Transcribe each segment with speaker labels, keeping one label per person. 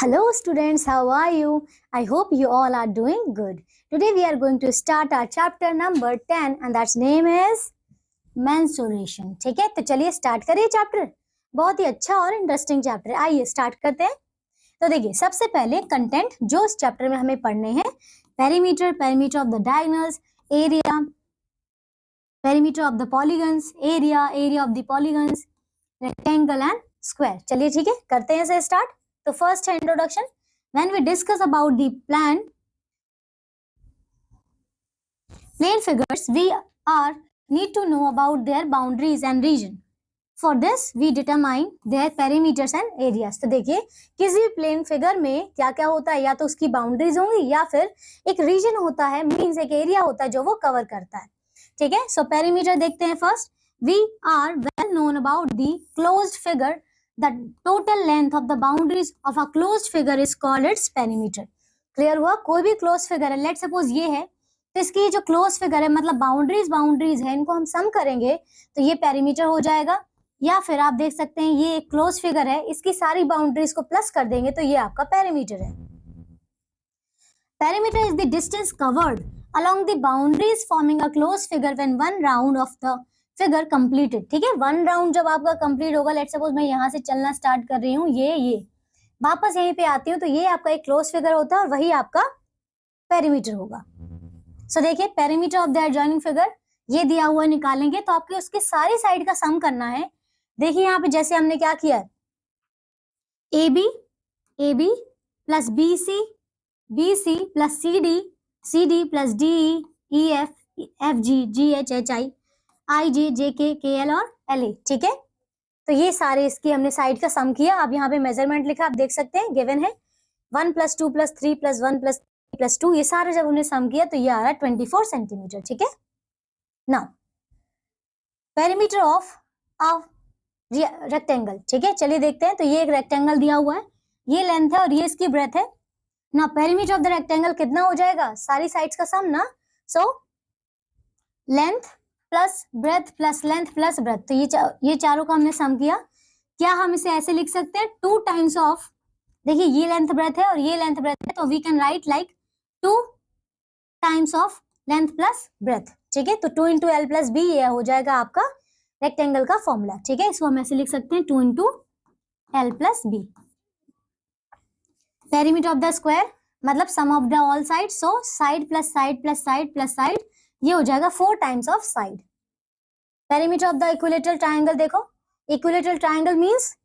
Speaker 1: Hello students, how are you? I hope you all are doing good. Today we are going to start our chapter number 10 and that's name is menstruation. ठीक है, तो चलिए start करिए chapter. बहुत ही अच्छा और interesting chapter है. आइए स्टार्ट करते हैं. तो देखिए सबसे पहले कंटेंट जो इस चैप्टर में हमें पढ़ने हैं, perimeter of the diagonals, area, perimeter of the polygons, area of the polygons, rectangle and square. चलिए ठीक है, करते हैं इसे स्टार्ट. तो फर्स्ट है introduction. When we discuss about the plane figures we are need to know about their boundaries and region. For this we determine their perimeters and areas. तो देखिए किसी भी प्लेन फिगर में क्या क्या होता है, या तो उसकी बाउंड्रीज होंगी या फिर एक रीजन होता है, मीन्स एक एरिया होता है जो वो कवर करता है. ठीक है, सो पेरीमीटर देखते हैं. First we are well known about the closed figure. The total length of the boundaries of a closed figure is called its perimeter. Clear हुआ? कोई भी closed figure है, let's suppose ये है, तो इसकी जो closed figure है मतलब बाउंड्रीज है, इनको हम सम करेंगे तो ये perimeter हो जाएगा. या फिर आप देख सकते हैं ये एक closed figure है, इसकी सारी बाउंड्रीज को प्लस कर देंगे तो ये आपका perimeter है. Perimeter is the distance covered along the boundaries forming a closed figure when one round of the figure completed. ठीक है, वन राउंड जब आपका कंप्लीट होगा, लेट्स सपोज मैं यहाँ से चलना स्टार्ट कर रही हूँ, ये वापस यहीं पे आती हूँ, तो ये आपका एक क्लोज फिगर होता है और वही आपका पेरीमीटर होगा. सो देखिए perimeter of the adjoining figure ये दिया हुआ निकालेंगे तो आपके उसके सारी साइड का सम करना है. देखिए यहाँ पे जैसे हमने क्या किया है, A B plus B C plus C D plus D E F G H I I J K L और एल ए. ठीक है, तो ये सारे इसकी हमने साइड का सम किया. अब यहाँ पे मेजरमेंट लिखा, आप देख सकते हैं गिवन है 1 + 2 + 3 + 1 + 3 + 2. ये सारे जब हमने सम किया तो ये आ रहा है 24 सेंटीमीटर. ठीक है, नाउ पेरीमीटर ऑफ रेक्टेंगल. ठीक है, चलिए देखते हैं. तो ये एक रेक्टेंगल दिया हुआ है, ये लेंथ है और ये इसकी ब्रेथ है ना. पेरीमीटर ऑफ द रेक्टेंगल कितना हो जाएगा, सारी साइड्स का सम ना. So length plus breath plus length plus breath, तो ये चारों का हमने सम किया. क्या हम इसे ऐसे लिख सकते हैं 2 टाइम्स ऑफ, देखिए ये लेंथ ब्रेथ है और ये लेंथ ब्रेथ है, तो we can write like 2 times of length plus breadth. ठीक है, तो 2 × L + B ये हो जाएगा आपका रेक्टेंगल का फॉर्मूला. ठीक है, इसको हम ऐसे लिख सकते हैं 2 × L + B. Perimeter of the square मतलब sum of the all side, so side plus side plus side plus side, ये हो जाएगा 4 times of side. Perimeter of the equilateral triangle, देखो equilateral triangle means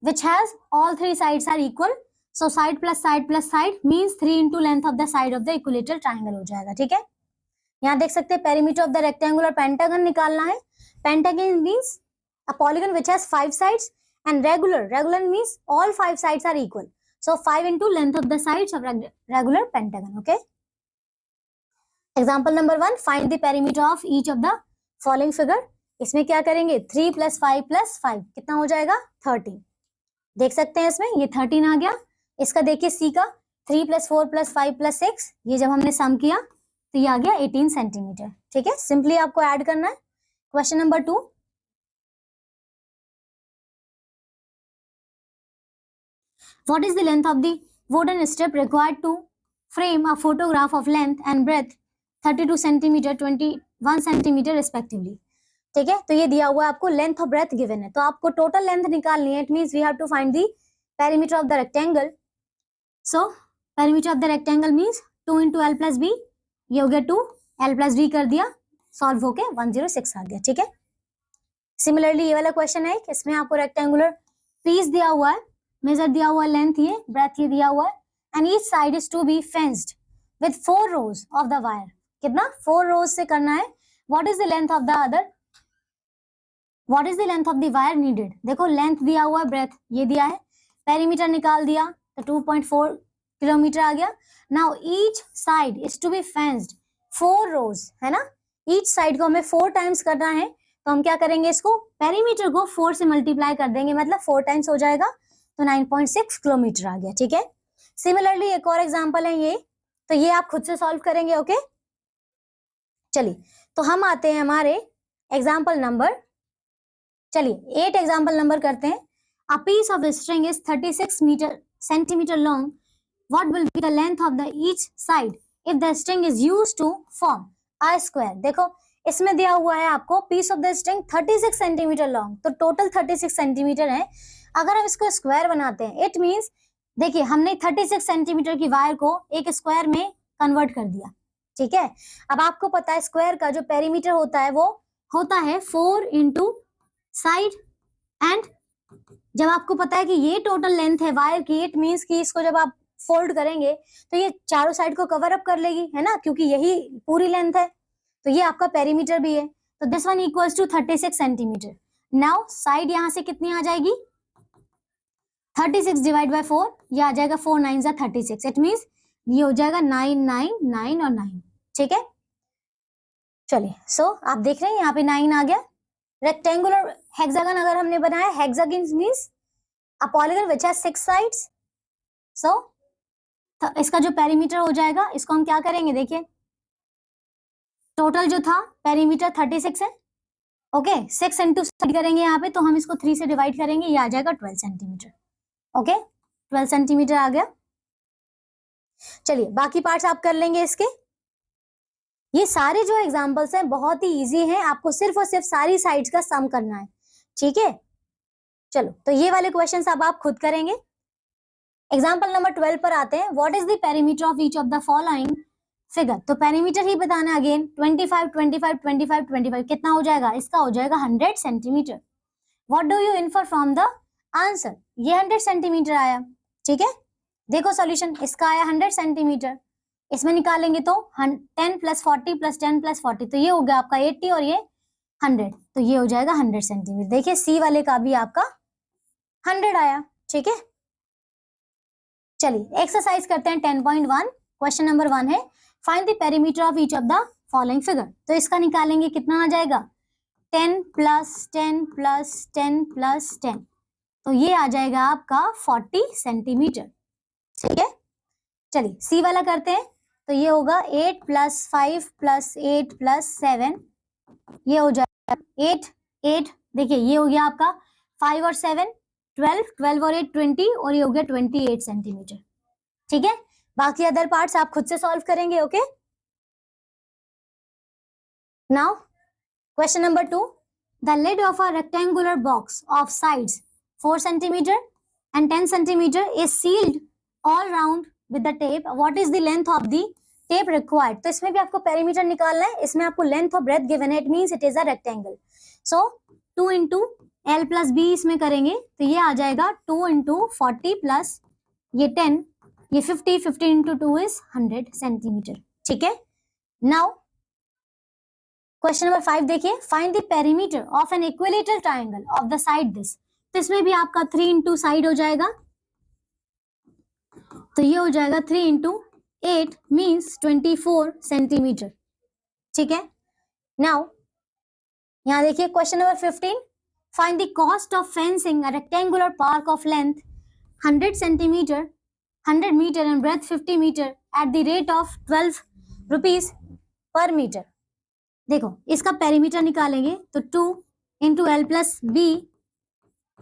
Speaker 1: which has all 3 sides are equal, so side plus side means 3 × length of the side of the equilateral triangle हो जाएगा. ठीक है, यहाँ देख सकते हैं perimeter of the rectangular pentagon निकालना है. Pentagon means a polygon which has 5 sides and regular means all 5 sides are equal, so 5 × length of the sides of regular pentagon. Okay, example number 1, find the perimeter of each of the following figure. इसमें क्या करेंगे 3 + 5 + 5 कितना हो जाएगा 13. देख सकते हैं इसमें ये 13 आ गया. इसका देखिए सी का 3 + 4 + 5 + 6, ये जब हमने सम किया तो ये आ गया 18 सेंटीमीटर. ठीक है, सिंपली आपको ऐड करना है. Question number 2, what is the length of the wooden strip required to frame a photograph of length and breadth 32 centimetre 21 centimetre respectively. ठीक है, तो ये दिया हुआ है आपको, लेंथ और ब्रेथ गिवन है, तो आपको टोटल लेंथ निकालनी है. It means we have to find the perimeter of the rectangle. So perimeter of the rectangle means 2 × L + B, ये हो गया 2 L + B कर दिया, सॉल्व होके 106 आ गया. ठीक है, सिमिलरली ये वाला क्वेश्चन है, इसमें आपको रेक्टेंगुलर पीस दिया हुआ है, मेजर दिया हुआ है, लेंथ ये, ब्रेथ ये दिया हुआ है, and each side is to be fenced with 4 rows of the wire. कितना 4 rows से करना है. What is the length of the other, what is the length of the wire needed. देखो लेंथ दिया हुआ है, ब्रेथ ये दिया है, पेरीमीटर निकाल दिया तो 2.4 किलोमीटर आ गया. Now each side is to be fenced 4 rows है ना. ईच साइड को हमें 4 टाइम्स करना है, तो हम क्या करेंगे, इसको पेरीमीटर को 4 से मल्टीप्लाई कर देंगे, मतलब 4 टाइम्स हो जाएगा, तो 9.6 किलोमीटर आ गया. ठीक है, सिमिलरली एक और एग्जाम्पल है ये, तो ये आप खुद से सॉल्व करेंगे. ओके, चलिए तो हम आते हैं हमारे एग्जाम्पल नंबर, चलिए 8 एग्जाम्पल नंबर करते हैं. A piece of string is 36 metre centimeter long, what will be the length of the each side if the string is used to form a square? देखो इसमें दिया हुआ है आपको piece of the string 36 centimetre long, तो total 36 centimetre है। अगर हम इसको स्क्वायर बनाते हैं, इट मींस देखिए हमने 36 सेंटीमीटर की वायर को एक स्क्वायर में कन्वर्ट कर दिया, ठीक है। अब आपको पता है स्क्वायर का जो पेरीमीटर होता है वो होता है 4 इंटू साइड, एंड जब आपको पता है कि ये टोटल लेंथ है वायर की, इट मींस कि इसको जब आप फोल्ड करेंगे तो ये चारों साइड को कवर अप कर लेगी, है ना, क्योंकि यही पूरी लेंथ है, तो ये आपका पेरीमीटर भी है। तो this one equals to 36 centimetre. Now side यहां से कितनी आ जाएगी, 36 डिवाइड बाय 4, ये आ जाएगा 4 9 जा 36, इट मींस ये हो जाएगा 9 9 9 और 9, ठीक है। चलिए सो आप देख रहे हैं यहाँ पे 9 आ गया। रेक्टेंगुलर हेक्सागन अगर हमने बनाया, hexagon means a polygon which has 6 sides, so इसका जो पेरीमीटर हो जाएगा, इसको हम क्या करेंगे, देखिए टोटल जो था पेरीमीटर 36 है, ओके 6 इंटू करेंगे यहाँ पे, तो हम इसको 3 से डिवाइड करेंगे, ये आ जाएगा 12 सेंटीमीटर, ओके 12 सेंटीमीटर आ गया। चलिए बाकी पार्ट्स आप कर लेंगे इसके। ये सारे जो एग्जांपल्स हैं बहुत ही इजी हैं, आपको सिर्फ और सिर्फ सारी साइड्स का सम करना है, ठीक है। चलो तो ये वाले क्वेश्चंस अब आप खुद करेंगे। एग्जांपल नंबर 12 पर आते हैं। What is the perimeter of each of the following figure? तो पेरीमीटर ही बताना है अगेन। 25 25 25 25 कितना हो जाएगा, इसका हो जाएगा 100 centimetre. What do you infer from the answer? ये 100 सेंटीमीटर आया, ठीक है। देखो सॉल्यूशन, इसका आया 100 सेंटीमीटर, इसमें निकालेंगे तो 10 प्लस 40 प्लस 10 प्लस 40, तो ये हो गया आपका 80 और ये 100, तो ये हो जाएगा 100 सेंटीमीटर। देखिए सी वाले का भी आपका 100 आया, ठीक है। चलिए एक्सरसाइज करते हैं 10.1। क्वेश्चन नंबर 1 है find the perimeter of each of the following figure. तो इसका निकालेंगे, कितना आ जाएगा 10 प्लस 10 प्लस 10 प्लस 10, तो ये आ जाएगा आपका 40 सेंटीमीटर, ठीक है। चलिए सी वाला करते हैं। तो ये होगा 8 प्लस 5 प्लस 8 प्लस 7, ये हो जाएगा 8 8, देखिए ये हो गया आपका 5 और 7 12, 12 और 8 20, और ये हो गया 28 सेंटीमीटर, ठीक है। बाकी अदर पार्ट्स आप खुद से सॉल्व करेंगे, okay. Now question number 2, the lid of a rectangular box of sides 4 centimetre and 10 centimetre is sealed all round with the tape. What is the length of the tape required? तो इसमें भी आपको perimeter निकालना है, इसमें आपको length और breadth given है, it means it is a rectangle. So 2 into L plus B इसमें करेंगे, तो ये आ जाएगा 2 इंटू 40 प्लस ये 10, ये 50, 50 इंटू 2 इज 100 सेंटीमीटर, ठीक है। नाउ क्वेश्चन नंबर 5 देखिए, find the perimeter of an equilateral triangle of the side this. तो इसमें भी आपका 3 इंटू साइड हो जाएगा, तो ये हो जाएगा 3 इंटू 8 मीन्स 24 सेंटीमीटर, ठीक है। नाउ यहां देखिए question number 15, find the cost of fencing a rectangular park of length 100 centimetre 100 metre and breadth 50 metre at the rate of 12 rupees per metre. देखो इसका पेरीमीटर निकालेंगे, तो 2 into L plus B,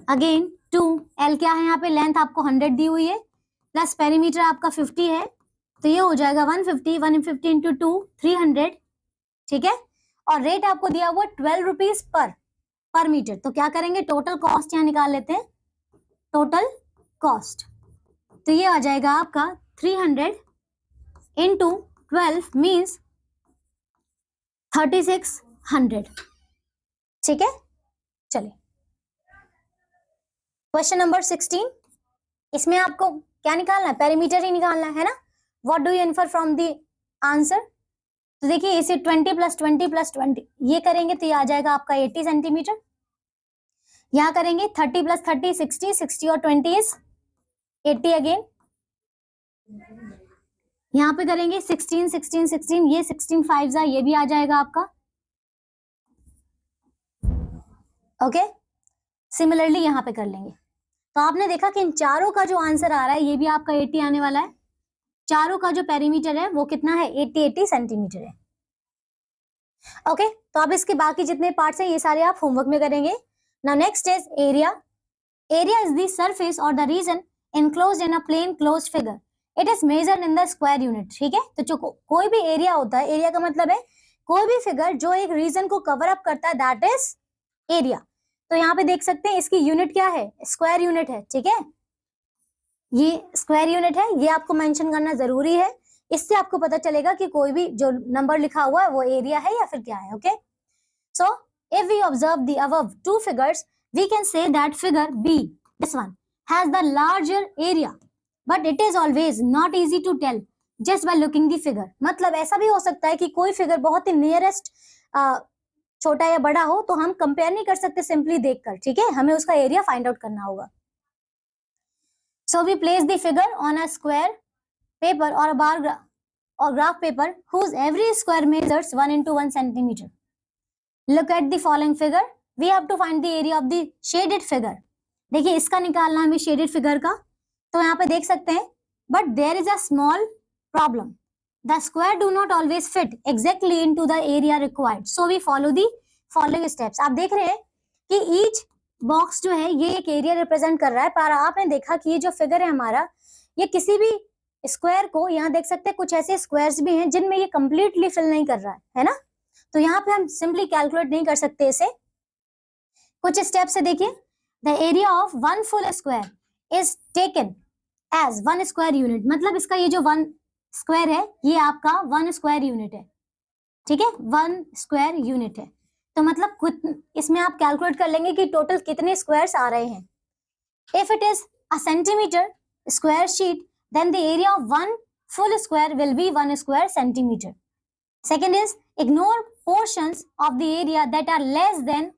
Speaker 1: again 2 L क्या है यहाँ पे, length आपको 100 दी हुई है, प्लस पेरीमीटर आपका 50 है, तो ये हो जाएगा 150 150 इंटू 2 300, ठीक है। और रेट आपको दिया हुआ 12 रुपीज पर मीटर। तो क्या करेंगे, टोटल कॉस्ट यहाँ निकाल लेते हैं, टोटल कॉस्ट, तो ये आ जाएगा आपका 300 इंटू 12 मीन्स 3600, ठीक है। चलिए क्वेश्चन नंबर 16, इसमें आपको क्या निकालना है, पेरीमीटर ही निकालना है ना। What do you infer from the answer? तो देखिए इसे 20 प्लस 20 प्लस 20 ये करेंगे तो ये आ जाएगा आपका 80 सेंटीमीटर। यहाँ करेंगे 30 प्लस 30 60, 60 और 20 इज 80 अगेन। यहाँ पे करेंगे 16 16 16, ये 16 5 जा, ये भी आ जाएगा आपका, ओके। सिमिलरली यहाँ पे कर लेंगे, तो आपने देखा कि इन चारों का जो आंसर आ रहा है ये भी आपका 80 आने वाला है। चारों का जो पेरीमीटर है वो कितना है, 80 सेंटीमीटर है, ओके। तो अब इसके बाकी जितने पार्ट्स हैं ये सारे आप होमवर्क में करेंगे। Now next is area. Area is the surface or the region enclosed in a plain closed figure. It is measured in the square unit. ठीक है, तो जो कोई भी एरिया होता है, एरिया का मतलब है कोई भी फिगर जो एक रीजन को कवर अप करता है, दैट इज एरिया. तो यहाँ पे देख सकते हैं इसकी यूनिट क्या है, स्क्वायर यूनिट है. ठीक है, ये स्क्वायर यूनिट है, ये आपको मेंशन करना जरूरी है. इससे आपको पता चलेगा कि कोई भी जो नंबर लिखा हुआ है वो एरिया है या फिर क्या है. Okay, so if we observe the above two figures, we can say that figure B, this one, has the larger area, but it is always not easy to tell just by looking the figure. मतलब ऐसा भी हो सकता है कि कोई figure बहुत ही nearest छोटा या बड़ा हो, तो हम कंपेयर नहीं कर सकते सिंपली देखकर. ठीक है, हमें उसका एरिया फाइंड आउट करना होगा. So we place the figure on a square paper or a bar or graph paper whose every square measures 1 into 1 centimeter. Look at the following figure. We have to find the area of the shaded figure. देखिए इसका निकालना है shaded figure का. तो यहाँ पे देख सकते हैं, but there is a small problem. The square do not always fit exactly into the area required. So we follow the following steps. आप देख रहे हैं कि each बॉक्स जो है ये एक एरिया रिप्रेजेंट कर रहा है, पर आपने देखा कि ये जो फिगर है हमारा, ये किसी भी स्क्वायर को, यहाँ देख सकते हैं कुछ ऐसे स्क्वायर्स भी हैं जिनमें ये कंप्लीटली फिल नहीं कर रहा है ना. तो यहाँ पे हम सिंपली कैलकुलेट नहीं कर सकते इसे. कुछ स्टेप से देखिए. The area of one full square is taken as 1 square unit. मतलब इसका ये जो 1 स्क्वायर है ये आपका 1 स्क्वायर यूनिट है. ठीक है, 1 स्क्वायर यूनिट है. तो मतलब इसमें आप कैलकुलेट कर लेंगे कि टोटल कितने स्क्वायर्स आ रहे हैं. If it is a centimetre square sheet, then the area of 1 full square will be 1 square centimetre. Second is ignore portions of the area that are less than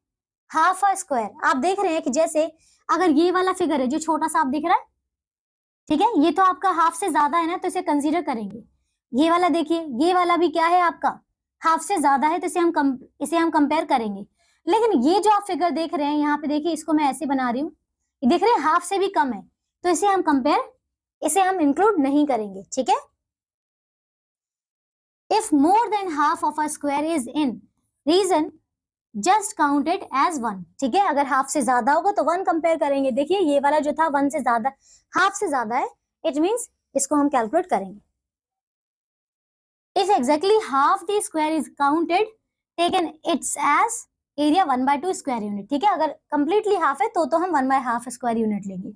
Speaker 1: half a square. आप देख रहे हैं कि जैसे अगर ये वाला figure है जो छोटा सा आप दिख रहा है, ठीक है, ये तो आपका हाफ से ज्यादा है ना, तो इसे कंसीडर करेंगे. ये वाला देखिए, ये वाला भी क्या है आपका हाफ से ज्यादा है, तो इसे हम कंपेयर करेंगे. लेकिन ये जो आप फिगर देख रहे हैं यहाँ पे देखिए, इसको मैं ऐसे बना रही हूँ, ये देख रहे हैं हाफ से भी कम है, तो इसे हम इंक्लूड नहीं करेंगे. ठीक है, if more than half of a square is in region, just count it as 1. ठीक है, अगर हाफ से ज्यादा होगा तो 1 कंपेयर करेंगे. देखिए ये वाला जो था 1 से ज्यादा, हाफ से ज्यादा है, इट मीन्स इसको हम कैलकुलेट करेंगे. If exactly half the square is counted, taken it's as area 1/2 square unit. ठीक है, अगर completely half है तो हम 1/2 square unit लेंगे.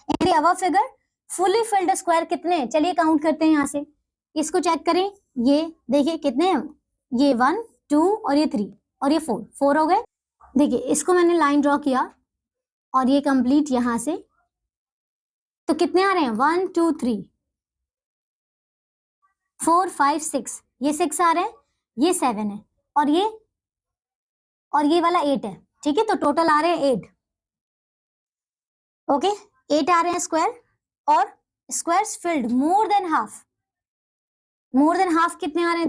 Speaker 1: In the above figure, fully filled square कितने हैं? चलिए काउंट करते हैं यहाँ से. इसको चेक करें, ये देखिए कितने हैं, ये 1 2 और ये 3 और ये 4 हो गए. देखिए इसको मैंने लाइन ड्रॉ किया और ये कंप्लीट यहाँ से, तो कितने आ रहे हैं 1 2 3 4 5 6, ये 6 आ रहे हैं, ये 7 है और ये वाला 8 है. ठीक है, तो टोटल आ रहे हैं 8. ओके, 8 आ रहे हैं स्क्वायर. और स्क्वायर्स फिल्ड मोर देन हाफ कितने आ रहे हैं,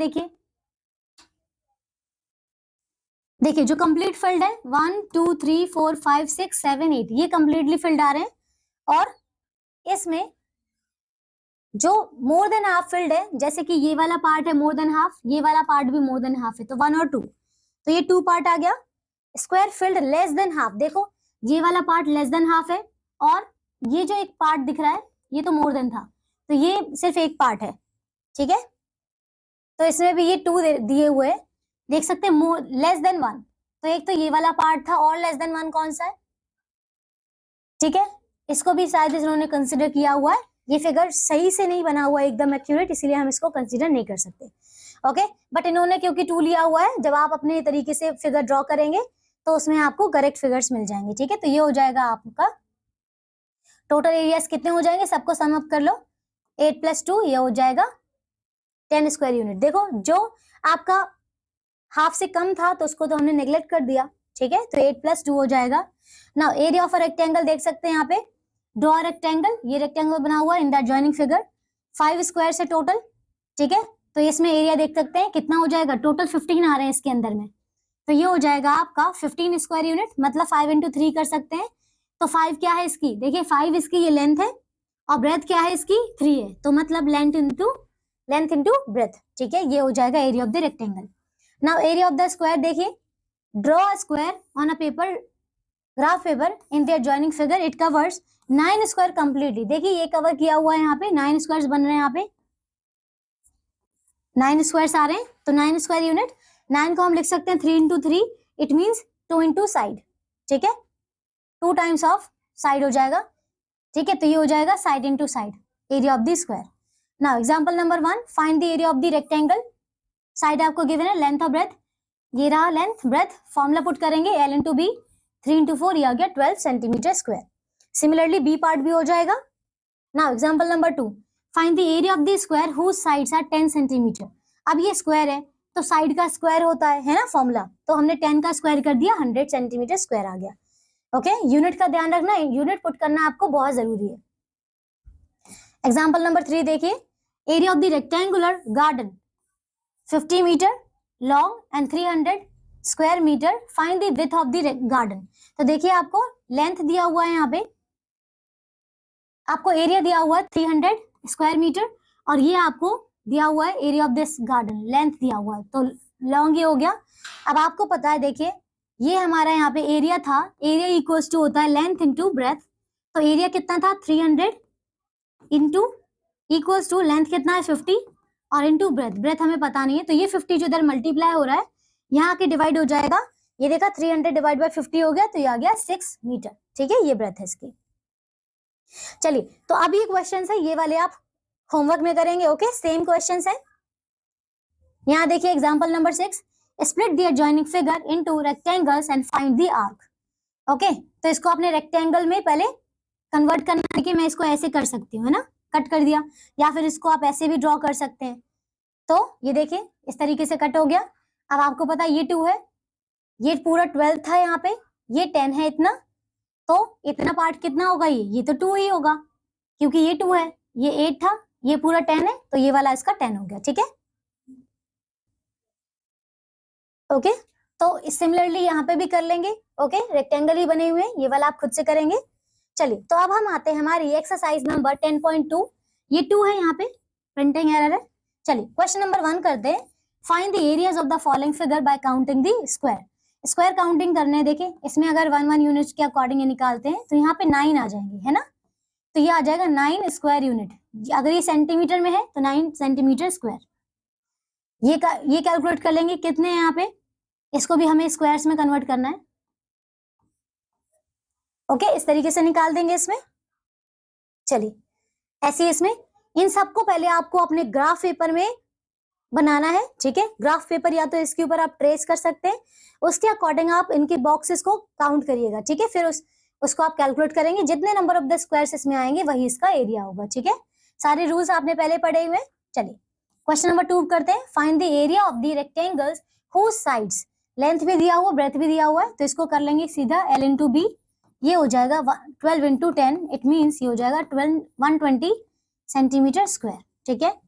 Speaker 1: देखिए जो कंप्लीट फिल्ड है 1 2 3 4 5 6 7 8, ये कंप्लीटली फिल्ड आ रहे हैं. और इसमें जो मोर देन हाफ फिल्ड है, जैसे कि ये वाला पार्ट है मोर देन हाफ, ये वाला पार्ट भी मोर देन हाफ है, तो 1 और 2, तो ये 2 पार्ट आ गया. Square field less than half, देखो ये वाला पार्ट लेस देन हाफ है और ये जो एक पार्ट दिख रहा है ये तो मोर देन था, तो ये सिर्फ एक पार्ट है. ठीक है, तो इसमें भी ये 2 दिए हुए हैं, देख सकते हैं मोर लेस देन 1, तो एक तो ये वाला पार्ट था और लेस देन 1 कौन सा है. ठीक है, इसको भी शायद इन्होंने कंसिडर किया हुआ है. ये फिगर सही से नहीं बना हुआ है एकदम एक्यूरेट, इसीलिए हम इसको कंसीडर नहीं कर सकते. ओके, बट इन्होंने क्योंकि 2 लिया हुआ है, जब आप अपने तरीके से फिगर ड्रॉ करेंगे तो उसमें आपको करेक्ट फिगर्स मिल जाएंगे. ठीक है, तो ये हो जाएगा आपका टोटल एरियाज कितने हो जाएंगे, सबको सम अप कर लो. 8 + 2 ये हो जाएगा 10 स्क्वायर यूनिट. देखो जो आपका हाफ से कम था तो उसको तो हमने नेग्लेक्ट कर दिया. ठीक है, तो 8 + 2 हो जाएगा. Now area of a rectangle देख सकते हैं यहाँ पे, ड्रॉ रेक्टेंगल, ये रेक्टेंगल बना हुआ है in that joining figure, 5 square से टोटल. ठीक है, तो इसमें एरिया देख सकते हैं कितना हो जाएगा, टोटल 15 आ रहे हैं इसके अंदर में, तो ये हो जाएगा आपका 15 स्क्वायर यूनिट. मतलब 5 × 3 कर सकते हैं. तो 5 क्या है इसकी, देखिए 5 इसकी ये लेंथ है और ब्रेथ क्या है इसकी 3 है, तो मतलब लेंथ इंटू ब्रेथ. ठीक है, ये हो जाएगा area of the rectangle. Now area of the square देखिए, draw a square on a paper, graph paper in there joining figure, it covers 9 square completely, देखिए ये कवर किया हुआ है, यहाँ पे 9 स्क्वायर्स बन रहे हैं, यहाँ पे 9 स्क्वायर्स आ रहे हैं, तो 9 स्क्वायर यूनिट, 9 को हम लिख सकते हैं 3 into 3, it means 2 into side, ठीक है, 2 टाइम्स ऑफ साइड हो जाएगा, ठीक है, तो ये हो जाएगा side into side, area of the square. Now example number 1, find the area of the rectangle, side आपको गिवन है, लेंथ और ब्रेथ, ये रहा लेंथ, ब्रेथ, फॉर्मूला पुट करेंगे L इंटू बी, 3 इंटू 4, ये आ गया 12 centimetre square. Similarly B part भी हो जाएगा। Now example number 2, find the area of the square whose sides are 10 centimetre. अब ये स्क्वायर है तो साइड का स्क्वायर होता है ना फॉर्मूला, तो हमने 10 का स्क्वायर कर दिया, 100 सेंटीमीटर स्क्वायर आ गया। ओके, यूनिट का ध्यान रखना, यूनिट पुट करना आपको बहुत जरूरी है। एग्जांपल नंबर 3 देखिए, area of the rectangular garden 50 metre long and 300 square metre, find the width of the garden. तो देखिए आपको लेंथ दिया हुआ है, यहाँ पे आपको एरिया दिया हुआ है 300 स्क्वायर मीटर, और ये आपको दिया हुआ है area of this garden, length दिया हुआ है, तो लॉन्ग ये हो गया। अब आपको पता है, देखिए ये हमारा यहाँ पे एरिया था, एरिया इक्वल्स टू होता है लेंथ इंटू ब्रेथ, तो एरिया कितना था 300 इंटू इक्वल्स टू लेंथ कितना है 50 और इंटू ब्रेथ, ब्रेथ हमें पता नहीं है, तो ये 50 जो इधर मल्टीप्लाई हो रहा है यहाँ के डिवाइड हो जाएगा, ये देखा 300 डिवाइड बाय 50 हो गया, तो ये आ गया 6 मीटर, ठीक है, ये ब्रेथ है इसकी। चलिए, तो अब ये क्वेश्चन है, ये वाले आप होमवर्क में करेंगे। ओके, सेम क्वेश्चन है। यहाँ देखिए example number 6, split the adjoining figure into rectangles and find the arc. Okay, तो इसको आपने रेक्टेंगल में पहले कन्वर्ट करना है, कि मैं इसको ऐसे कर सकती हूँ, है ना, कट कर दिया, या फिर इसको आप ऐसे भी ड्रॉ कर सकते हैं। तो ये देखिए इस तरीके से कट हो गया। अब आपको पता है ये 2 है, ये पूरा 12 था, यहाँ पे ये 10 है इतना, तो इतना पार्ट कितना होगा, ये तो 2 ही होगा, क्योंकि ये 2 है, ये 8 था, ये पूरा 10 है, तो ये वाला इसका 10 हो गया, ठीक है। ओके, तो सिमिलरली यहाँ पे भी कर लेंगे। ओके, रेक्टेंगल ही बने हुए हैं, ये वाला आप खुद से करेंगे। चलिए, तो अब हम आते हैं हमारी एक्सरसाइज नंबर 10.2, ये 2 है, यहाँ पे प्रिंटिंग एरर है। चलिए, क्वेश्चन नंबर 1 करते हैं, find the areas of the following figure by counting the square. Square counting करने हैं, देखिए इसमें अगर 1 यूनिट के अकॉर्डिंग निकालते हैं तो यहाँ पे 9 आ जाएंगे, है ना, तो ये आ जाएगा 9 स्क्वायर यूनिट। अगर ये सेंटीमीटर में है तो 9 सेंटीमीटर स्क्वायर। ये कैलकुलेट कर लेंगे कितने हैं यहाँ पे, इसको भी हमें स्क्वायर्स में कन्वर्ट करना है। ओके, इस तरीके से निकाल देंगे इसमें। चलिए, ऐसे इसमें इन सबको पहले आपको अपने ग्राफ पेपर में बनाना है, ठीक है, ग्राफ पेपर या तो इसके ऊपर आप ट्रेस कर सकते हैं, उसके अकॉर्डिंग आप इनके बॉक्सेस को काउंट करिएगा, ठीक है, फिर उसको आप कैलकुलेट करेंगे, जितने नंबर ऑफ द स्क्वायर्स इसमें आएंगे वही इसका एरिया होगा, ठीक है। सारे रूल्स आपने पहले पढ़े हुए। चलिए, क्वेश्चन नंबर 2 करते हैं, find the area of the rectangles whose sides, length भी दिया हुआ, ब्रेथ भी दिया हुआ है, तो इसको कर लेंगे सीधा L इंटू बी, ये हो जाएगा 12 इंटू 10, इट मीन्स ये हो जाएगा 120 सेंटीमीटर स्क्वायर, ठीक है।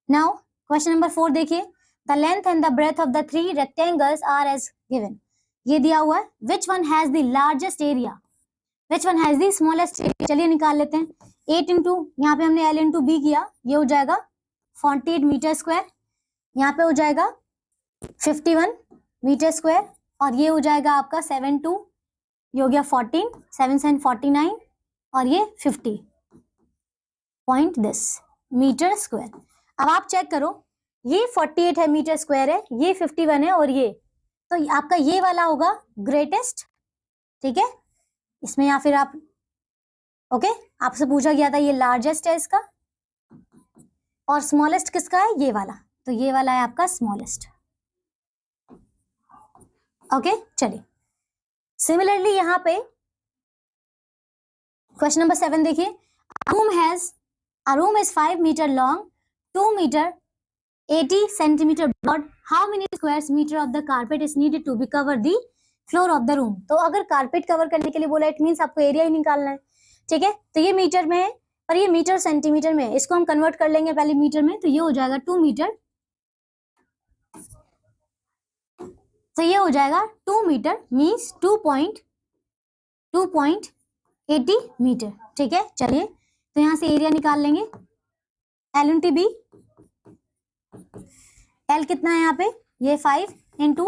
Speaker 1: नाउ क्वेश्चन नंबर 4 देखिए, the length and the breadth of the 3 rectangles are as given, ये दिया हुआ है, which one has the largest area, which one has the smallest area. चलिए निकाल लेते हैं, 8 इंटू यहाँ पे हमने L इंटू बी किया, ये हो जाएगा 48 मीटर स्क्वायर, यहाँ पे हो जाएगा 51 मीटर स्क्वायर, और ये हो जाएगा आपका 7 2, ये हो गया 14, 7 7 49, और ये 50 पॉइंट दिस मीटर स्क्वायर। अब आप चेक करो, ये 48 है मीटर स्क्वायर है, ये 51 है, और ये तो आपका ये वाला होगा ग्रेटेस्ट, ठीक है, इसमें, या फिर आप ओके, आपसे पूछा गया था ये लार्जेस्ट है इसका, और स्मॉलेस्ट किसका है, ये वाला, तो ये वाला है आपका स्मॉलेस्ट। ओके, चलिए, सिमिलरली यहाँ पे क्वेश्चन नंबर 7 देखिए, a room is 5 meter long, 2 meter 80 centimeter broad, how many square meter of the carpet is needed to be cover the floor of the room। तो अगर कारपेट कवर करने के लिए बोला, इट मीन्स आपको area ही निकालना है, ठीक है, तो ये मीटर में है और ये मीटर सेंटीमीटर में है, इसको हम कन्वर्ट कर लेंगे पहले मीटर में, तो ये हो जाएगा 2 मीटर, तो ये हो जाएगा 2 मीटर मीन्स 2.80 मीटर, ठीक है। चलिए, तो यहां से एरिया निकाल लेंगे, L इंटू बी, L कितना है यहाँ पे, ये 5 इंटू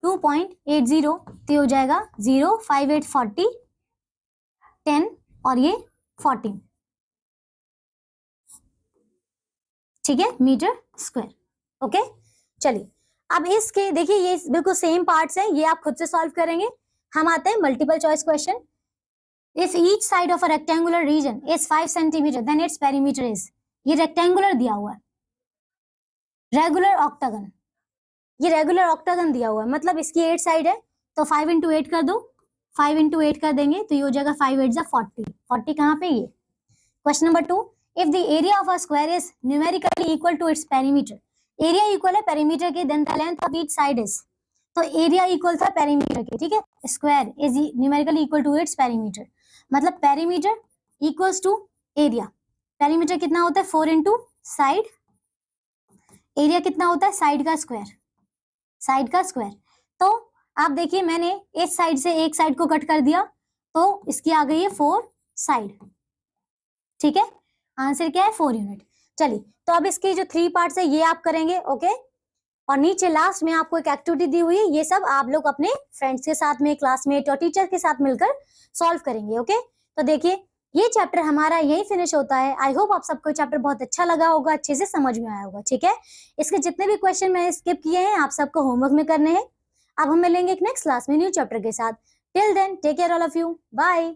Speaker 1: 2.80, तो हो जाएगा 0 5 8 40 10 और ये 14, ठीक है, मीटर स्क्वायर। ओके, चलिए अब इसके देखिए ये बिल्कुल सेम पार्ट्स है, ये आप खुद से सॉल्व करेंगे। हम आते हैं multiple choice question. If each side of a rectangular region is 5 centimetre then its perimeter is, ये रेक्टेंगुलर दिया हुआ है, रेगुलर ऑक्टागन, ये रेगुलर ऑक्टागन दिया हुआ है, मतलब इसकी 8 साइड है, तो 5 इंटू 8 कर दो, 5 इंटू 8 कर देंगे तो ये हो जाएगा 5 8 जा 40, 40 कहाँ पे ये। Question number 2, if the area of a square is numerically equal to its perimeter, area equal है पेरीमीटर के, then the length of each side is, तो एरिया इक्वल था पेरीमीटर के, ठीक है, square is numerically equal to its perimeter, मतलब perimeter equals to area, perimeter कितना होता है 4 इंटू साइड, एरिया कितना होता है साइड का स्क्वायर, साइड का स्क्वायर। तो आप देखिए मैंने इस साइड से एक साइड को कट कर दिया तो इसकी आ गई है 4 साइड, ठीक है, आंसर क्या है 4 यूनिट। चलिए तो अब इसके जो 3 पार्ट्स है ये आप करेंगे, ओके, और नीचे लास्ट में आपको एक एक्टिविटी दी हुई है, ये सब आप लोग अपने फ्रेंड्स के साथ में, क्लासमेट और टीचर के साथ मिलकर सॉल्व करेंगे। ओके, तो देखिए ये चैप्टर हमारा यही फिनिश होता है। आई होप आप सबको चैप्टर बहुत अच्छा लगा होगा, अच्छे से समझ में आया होगा, ठीक है। इसके जितने भी क्वेश्चन मैंने स्किप किए हैं आप सबको होमवर्क में करने हैं। अब हम मिलेंगे एक नेक्स्ट क्लास में न्यू चैप्टर के साथ। Till then take care all of you, bye.